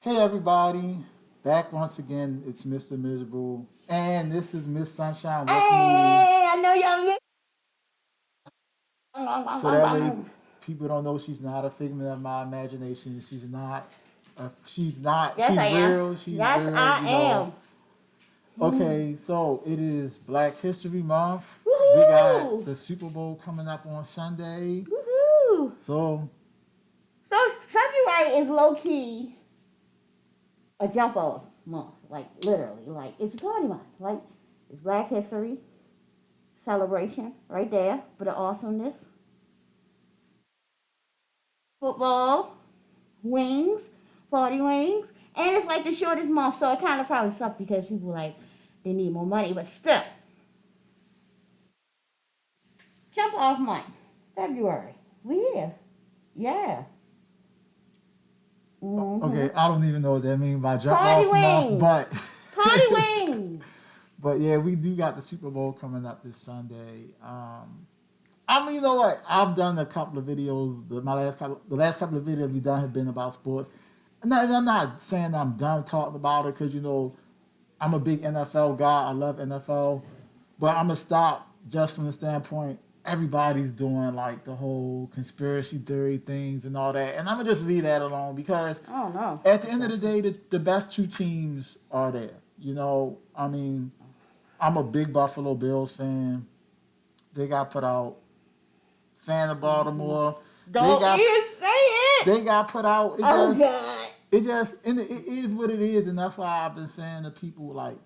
Hey everybody, back once again. It's Mr. Miserable, and this is Miss Sunshine with me. Hey, I know y'all miss. So that way, people don't know she's not a figment of my imagination. She's not. She's not. Yes, She's I am. real. She's Yes, real. I am. Okay, so it is Black History Month. We got Woohoo! the Super Bowl coming up on Sunday. Woohoo! So So February is low key a jump off month, like literally, like it's a party month, like it's Black History celebration right there for the awesomeness. Football, wings, party wings, and it's like the shortest month, so it kind of probably sucks because people like they need more money, but still, jump off month, February. We here, yeah. okay, Mm-hmm. I don't even know what that means by jump Party off month, wings. but Party wings. but yeah, we do got the Super Bowl coming up this Sunday. I mean, you know what? I've done a couple of videos. The last couple of videos we done have been about sports. And I'm not saying I'm done talking about it because I'm a big NFL guy. I love NFL, but I'm gonna stop just from the standpoint everybody's doing like the whole conspiracy theory things and all that, and I'm gonna just leave that alone because Oh no. at the end of the day, the best two teams are there. I mean, I'm a big Buffalo Bills fan. They got put out. Fan of Mm-hmm. Baltimore. They Don't got even say it. they got put out. Oh God. And it is what it is, and that's why I've been saying to people like,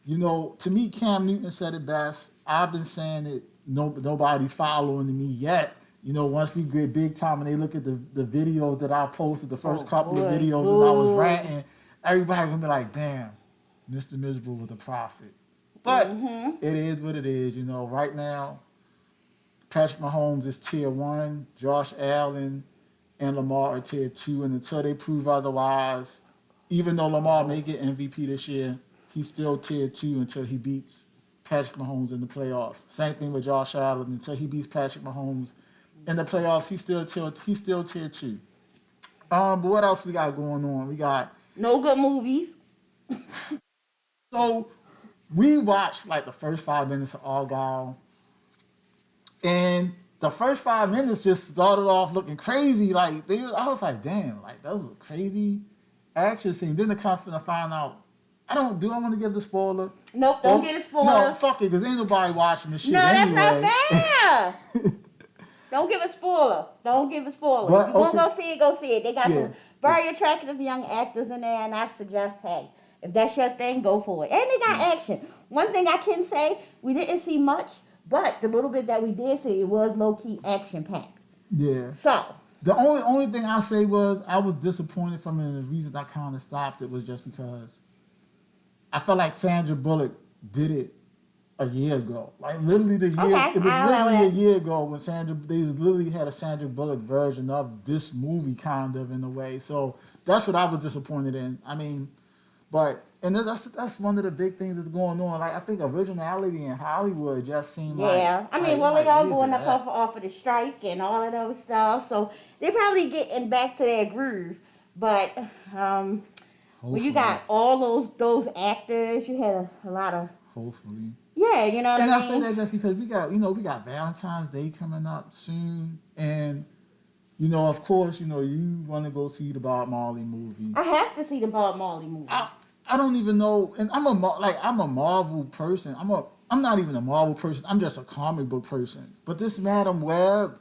to me, Cam Newton said it best. I've been saying it. Nobody's following me yet. Once we get big time and they look at the videos that I posted, the first Oh couple of boy. videos when I was Boo. ranting, everybody gonna be like, "Damn, Mr. Miserable was a prophet." But Mm-hmm. it is what it is. Right now, Patrick Mahomes is tier one. Josh Allen and Lamar are tier two. And until they prove otherwise, even though Lamar Oh. may get MVP this year, he's still tier two until he beats Patrick Mahomes in the playoffs. Same thing with Josh Allen. Until he beats Patrick Mahomes in the playoffs, he's still tier two. But what else we got going on? We got No good movies. so we watched like the first 5 minutes of Argyle. And the first 5 minutes just started off looking crazy. I was like, damn, like that was a crazy action scene. Then the come to find out, I want to give the spoiler. Nope. Don't Or get a no, spoiler. fuck it, because ain't nobody watching this No, shit that's not anyway. fair. Don't give a spoiler. Don't give a spoiler. If But you're gonna okay, go see it, go see it. They got yeah, some yeah, very attractive young actors in there, and I suggest, hey, if that's your thing, go for it. And they got yeah, action. One thing I can say, we didn't see much, but the little bit that we did see, it was low key action packed. yeah. So, The only thing I say was I was disappointed from it, and the reason I kind of stopped it was just because I felt like Sandra Bullock did it a year ago. Like literally okay, it was I'll allow literally a that. year ago when they literally had a Sandra Bullock version of this movie, kind of in a way. So that's what I was disappointed in. I mean, but and that's one of the big things that's going on. Like I think originality in Hollywood just seemed Yeah, I mean, well, they like all where's it going up at? off of the strike and all of those stuff, so they probably getting back to their groove. But um, when you Hopefully, got all those actors, you had a lot of hopefully. yeah, you know what I And I say mean. that just because we got Valentine's Day coming up soon, and of course, you want to go see the Bob Marley movie. I have to see the Bob Marley movie. I I don't even know, and I'm a Marvel person. I'm not even a Marvel person. I'm just a comic book person. But this Madam Web,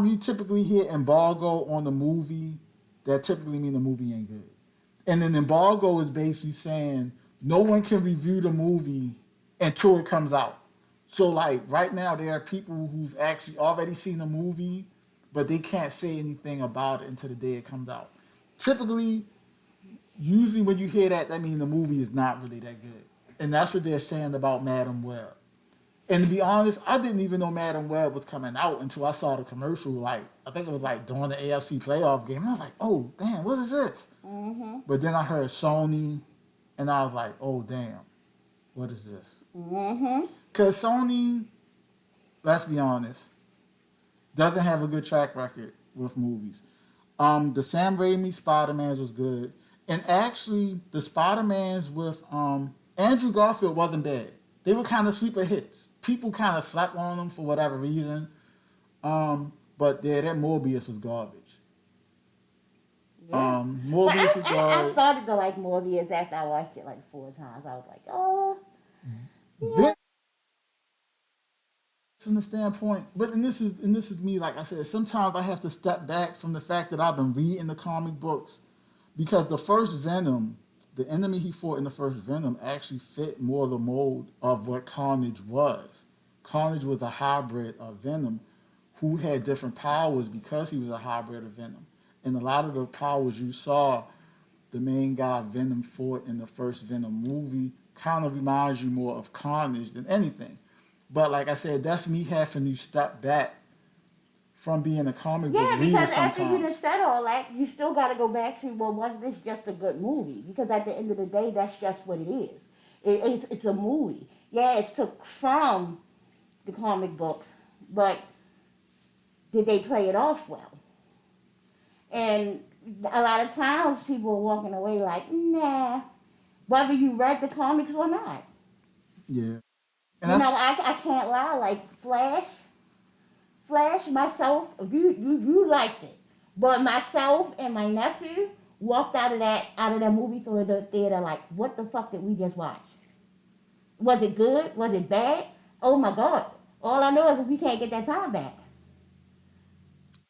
you typically hear embargo on the movie. That typically mean the movie ain't good. And then embargo is basically saying no one can review the movie until it comes out. So like right now, there are people who've actually already seen the movie, but they can't say anything about it until the day it comes out. Typically, usually when you hear that, that means the movie is not really that good. And that's what they're saying about Madam Web. And to be honest, I didn't even know Madam Web was coming out until I saw the commercial. Like, I think it was like during the AFC playoff game. And I was like, oh, damn, what is this? Mm-hmm. But then I heard Sony, and I was like, oh, damn, what is this? Mm-hmm. Because Sony, let's be honest, doesn't have a good track record with movies. The Sam Raimi Spider-Mans was good. And actually the Spider-Mans with Andrew Garfield wasn't bad. They were kind of sleeper hits. People kind of slept on them for whatever reason. But yeah, that Morbius was garbage. Yeah. But Morbius was I garbage. started to like Morbius after I watched it like 4 times. I was like, oh, you know. Then from the standpoint, but and this is me. Like I said, sometimes I have to step back from the fact that I've been reading the comic books because the first Venom, the enemy he fought in the first Venom, actually fit more the mold of what Carnage was. Carnage was a hybrid of Venom who had different powers because he was a hybrid of Venom. And a lot of the powers you saw the main guy Venom fought in the first Venom movie kind of reminds you more of Carnage than anything. But like I said, that's me having to step back from being a comic book Yeah, reader because after you done sometimes. said all that, you still got to go back to, well, was this just a good movie? Because at the end of the day, that's just what it is. It's a movie. Yeah, it's took from the comic books, but did they play it off well? And a lot of times people are walking away like, nah, whether you read the comics or not. Yeah. And You I, know, I can't lie. Like Flash, myself, you liked it, but myself and my nephew walked out of that movie theater like, what the fuck did we just watch? Was it good? Was it bad? Oh my god! All I know is we can't get that time back.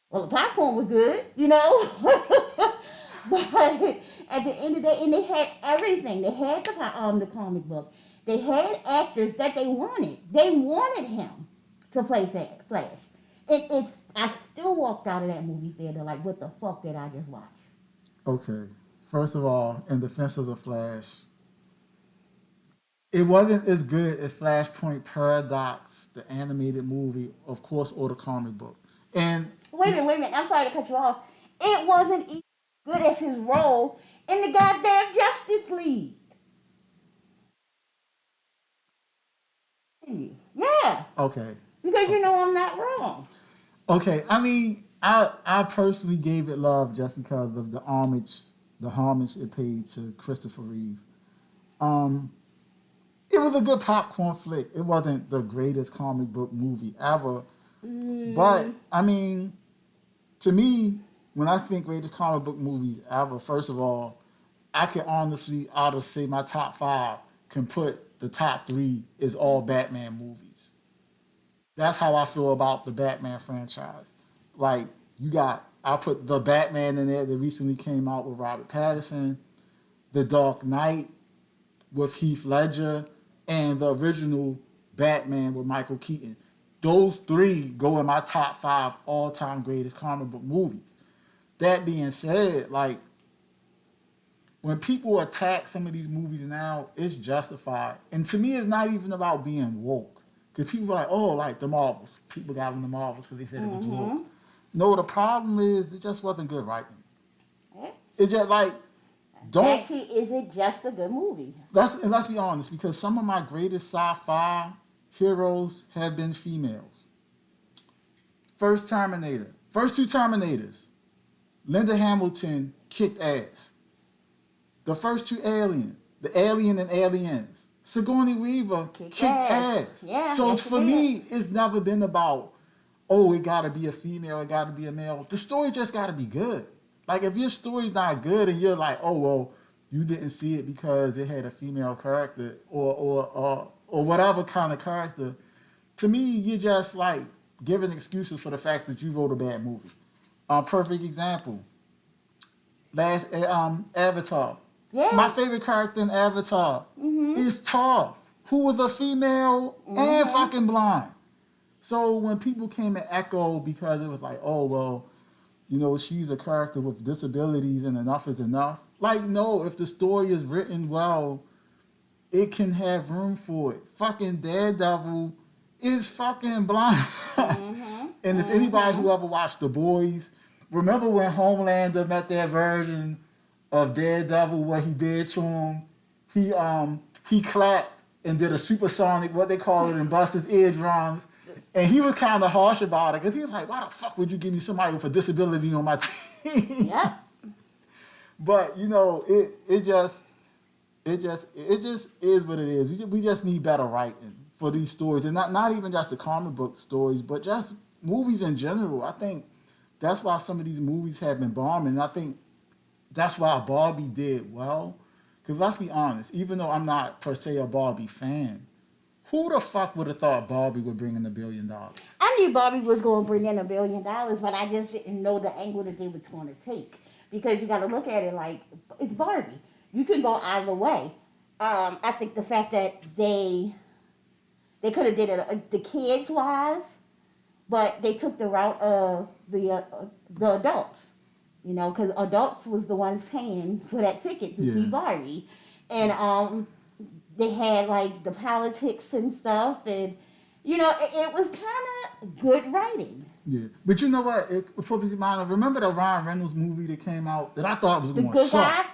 Well, the popcorn was good, you know. But at the end of the day, and they had everything. They had the comic book. They had actors that they wanted. They wanted him to play Flash. It's I still walked out of that movie theater like, what the fuck did I just watch? okay. First of all, in defense of the Flash, it wasn't as good as Flashpoint Paradox, the animated movie, of course, or the comic book. And Wait a minute. I'm sorry to cut you off. It wasn't even good as his role in the goddamn Justice League. Yeah, okay, because you know I'm not wrong. okay. I mean, I personally gave it love just because of the homage it paid to Christopher Reeve. Um, it was a good popcorn flick. It wasn't the greatest comic book movie ever, but Mm, I mean, to me, when I think greatest comic book movies ever, first of all, I can honestly, out of say my top five, can put the top three is all Batman movies. That's how I feel about the Batman franchise. Like you got, I put the Batman in there that recently came out with Robert Pattinson, The Dark Knight with Heath Ledger, and the original Batman with Michael Keaton. Those three go in my top five all-time greatest comic book movies. That being said, like when people attack some of these movies now, it's justified. And to me, it's not even about being woke. Because people are like, oh, like the Marvels. People got on the Marvels because they said it was woke. mm-hmm. No, the problem is it just wasn't good writing. Yeah. It's just like, don't, Back to, is it just a good movie? let's be honest, because some of my greatest sci-fi heroes have been females. First Terminator, first two Terminators, Linda Hamilton kicked ass. The first two Alien, the Alien and Aliens, Sigourney Weaver Kick kicked ass. ass. Yeah, So yes it for did. me, it's never been about, oh, it gotta be a female, it gotta be a male. The story just gotta be good. Like if your story's not good and you're like, oh well, you didn't see it because it had a female character or whatever kind of character, to me, you're just like giving excuses for the fact that you wrote a bad movie. A perfect example. Last Avatar. My Yeah. favorite character in Avatar Mm-hmm. is Toph, who was a female and Mm-hmm. fucking blind. So when people came and echoed because it was like, oh well, she's a character with disabilities and enough is enough. Like no, if the story is written well, it can have room for it. Fucking Daredevil is fucking blind. Mm-hmm. And if anybody Mm-hmm. who ever watched The Boys, remember when Homelander met that version of Daredevil, what he did to him? He clapped and did a supersonic, what they call it, and bust his eardrums. And he was kind of harsh about it because he was like, why the fuck would you give me somebody with a disability on my team? Yep. But you know, it just is what it is. We just need better writing for these stories, and not even just the comic book stories, but just movies in general. I think that's why some of these movies have been bombing. I think that's why Barbie did well. Because let's be honest, even though I'm not per se a Barbie fan, who the fuck would have thought Barbie would bring in $1 billion? I knew Barbie was going to bring in $1 billion, but I just didn't know the angle that they was going to take. Because you got to look at it like it's Barbie. You can go either way. I think the fact that they could have did it the kids wise, but they took the route of the adults. You know, because adults was the ones paying for that ticket to see Yeah, Barbie, and they had like the politics and stuff, and it was kind of good writing. yeah. But you know what? For me, remember the Ryan Reynolds movie that came out that I thought was The going to good suck? guy,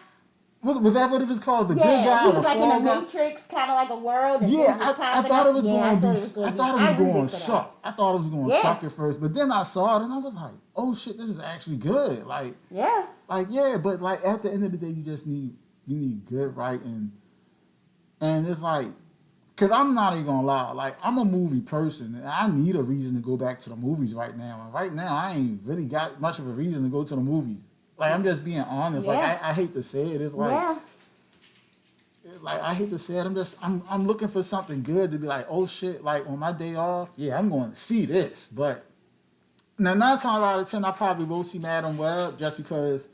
Was that what it was called? The Good yeah, Guy he or was the like in a Fall Guy? matrix, kind of like a world, and Yeah, things was I popping thought it up. was Yeah, I going to thought be. it was I going to be. thought it was I going rooted to for that. suck. I thought it was going to Yeah, suck at first, but then I saw it and I was like, "Oh shit, this is actually good." yeah, Yeah, but like at the end of the day, you need good writing, and it's like, cause I'm not even gonna lie, like I'm a movie person, and I need a reason to go back to the movies right now. And right now, I ain't really got much of a reason to go to the movies. Like I'm just being honest. Like yeah, I hate to say it, yeah. like I hate to say it. I'm looking for something good to be like, oh shit, like on my day off, yeah, I'm going to see this. But now 9 times out of 10, I probably will see Madam Web just because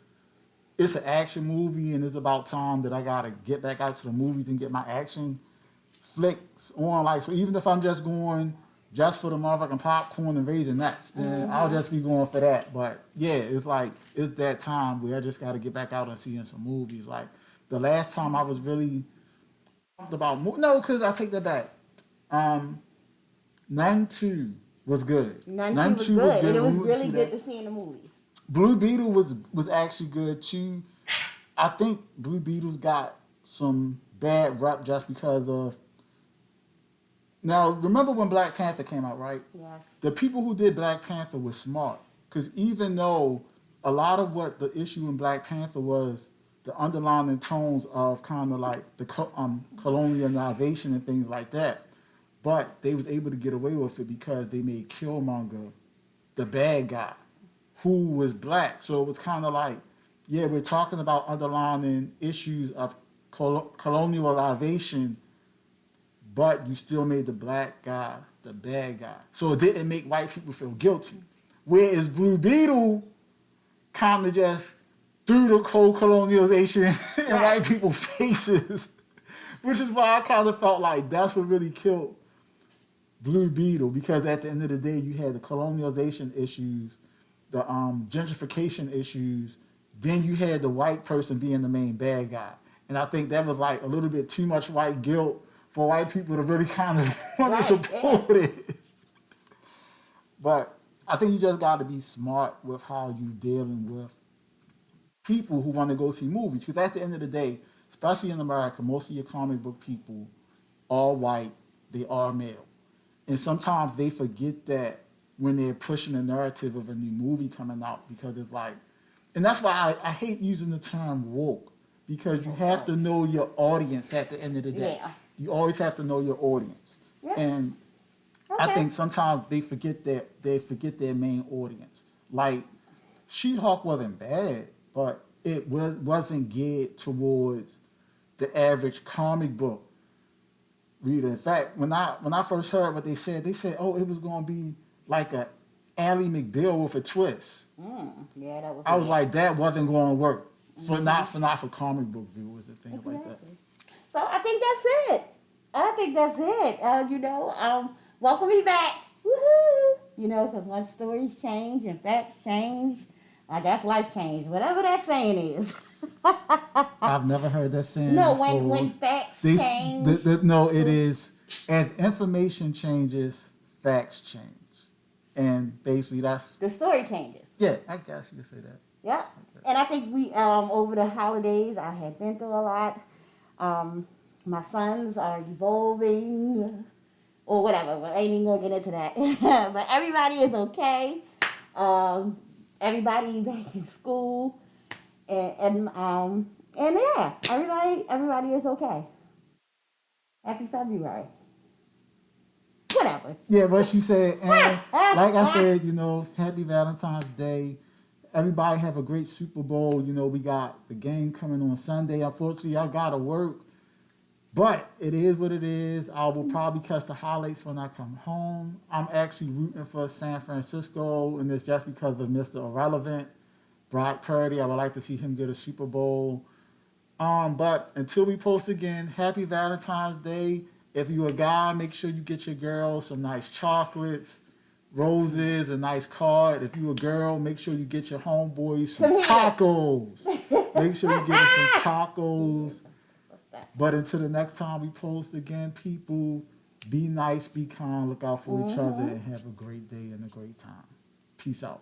it's an action movie and it's about time that I gotta get back out to the movies and get my action flicks on. Like so, even if I'm just going just for the motherfucking popcorn and raisin nuts, then I'll Mhm. just be going for that. But yeah, it's like it's that time where I just gotta get back out and seeing some movies. Like the last time I was really pumped about no, because I take that back. Um, None Two was good. None two None was Two was good, and good. it We was went to really see good that. to see in the movies. Blue Beetle was actually good too. I think Blue Beetle's got some bad rap just because of. Now, remember when Black Panther came out, right? Yes. The people who did Black Panther were smart. Because even though a lot of what the issue in Black Panther was, the underlying tones of kind of like the colonialization and things like that, but they was able to get away with it because they made Killmonger the bad guy who was black. So it was kind of like, yeah, we're talking about underlying issues of colonialization, but you still made the black guy the bad guy. So it didn't make white people feel guilty. Whereas Blue Beetle kind of just threw the cold colonialization in Right. white people's faces, which is why I kind of felt like that's what really killed Blue Beetle, because at the end of the day, you had the colonialization issues, the gentrification issues, then you had the white person being the main bad guy. And I think that was like a little bit too much white guilt for white people to really kind of want to Right. Yeah. support it. But I think you just got to be smart with how you dealing with people who want to go see movies. Because at the end of the day, especially in America, most of your comic book people are white, they are male. And sometimes they forget that when they're pushing the narrative of a new movie coming out because it's like, and that's why I hate using the term woke because you have Right. to know your audience at the end of the day. Yeah. You always have to know your audience. Yeah. And I Okay. think sometimes they forget their main audience. Like She-Hulk wasn't bad, but wasn't geared towards the average comic book reader. In fact, when I first heard what they said, oh, it was gonna be like a Ally McBeal with a twist. Yeah, that was I was it. like, that wasn't gonna work for Hmm. not for comic book viewers and things like that. Exactly. So I think that's it. I think that's it. Welcome me back. Woohoo! Because once stories change and facts change, that's life change. Whatever that saying is. I've never heard that saying No, when before. when facts change, No, it sto- is. As information changes, facts change, and basically that's the story changes. yeah. I guess you could say that. Yeah. And I think we over the holidays I had been through a lot. Um, my sons are evolving or whatever. But I ain't even gonna get into that. But everybody is okay. Um, everybody back in school, and yeah, everybody is okay. Happy February. Whatever. Yeah, but she said, and like I said, you know, happy Valentine's Day. Everybody have a great Super Bowl. You know, we got the game coming on Sunday. Unfortunately, I gotta work, but it is what it is. I will probably catch the highlights when I come home. I'm actually rooting for San Francisco, and it's just because of Mr. Irrelevant, Brock Purdy. I would like to see him get a Super Bowl. But until we post again, happy Valentine's Day. If you're a guy, make sure you get your girl some nice chocolates, roses, a nice card. If you're a girl, make sure you get your homeboys some tacos. Make sure you get them some tacos. But until the next time we post again, people, be nice, be kind, look out for each other, and have a great day and a great time. Peace out.